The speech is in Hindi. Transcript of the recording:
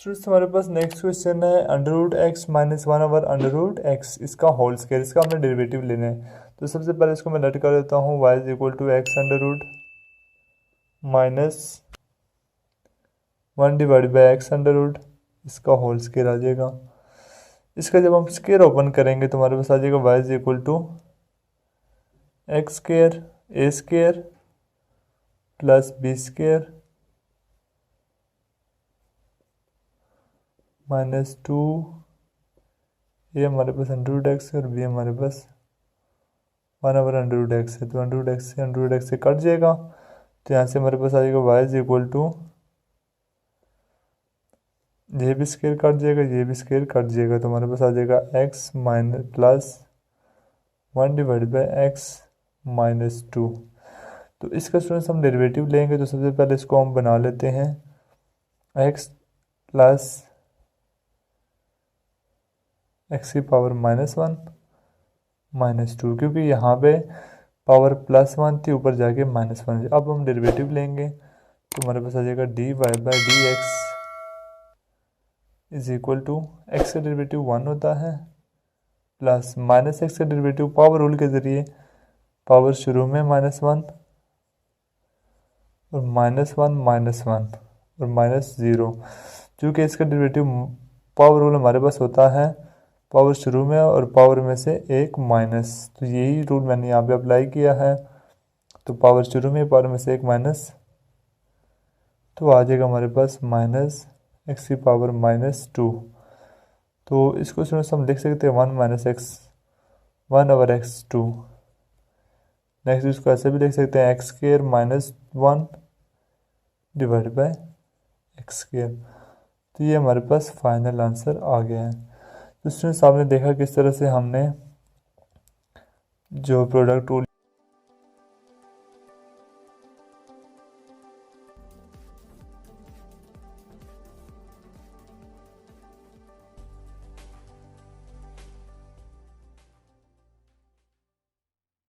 स्टूडेंट्स हमारे पास नेक्स्ट क्वेश्चन है under root x minus one over under root x, इसका होल स्क्वायर, इसका हमने डेरिवेटिव लेना है। तो सबसे पहले इसको मैं लेट कर देता हूँ y is equal to x under root minus one divide by x under root, इसका होल स्क्वायर आ जाएगा। इसका जब हम स्क्वायर ओपन करेंगे तो हमारे पास आ जाएगा y is equal to x square a square plus b square minus two, ये हमारे पास अंडर रूट एक्स है और बी हमारे पास one over under root x है। तो अंडर रूट एक्स से कट जाएगा, तो यहाँ से हमारे पास आ जाएगा वाई इज इक्वल टू, ये भी स्क्वायर कट जाएगा, ये भी स्क्वायर कट जाएगा, तो हमारे पास आ जाएगा x minus plus one divide by x minus two. तो इसका स्टूडेंट्स हम डेरिवेटिव लेंगे, तो सबसे पहले इसको हम बना लेते हैं एक्स प्लस एक्स की power minus one minus two, क्योंकि यहाँ पे पावर प्लस वन थी, ऊपर जाके माइनस वन। अब हम डेरिवेटिव लेंगे तो हमारे पास आ जाएगा d y by d x is equal to, x का डेरिवेटिव वन होता है प्लस माइनस एक्स का डेरिवेटिव पावर रूल के ज़रिए, पावर शुरू में माइनस वन और माइनस वन और माइनस ज़ीरो। चूँकि इसका डेरिवेटिव पावर रूल हमारे पास होता है पावर शुरू में और पावर में से एक माइनस, तो यही रूल मैंने यहाँ पे अप्लाई किया है। तो पावर शुरू में पावर में से एक माइनस, तो आ जाएगा हमारे पास माइनस एक्स की पावर माइनस टू। तो इसको हम लिख सकते हैं one minus x one over x two. Next इसको ऐसे भी लिख सकते हैं x square minus one divide by x square. तो ये हमारे पास फाइनल आंसर आ गया है। तो स्टूडेंट्स आपने देखा किस तरह से हमने जो प्रोडक्ट टूल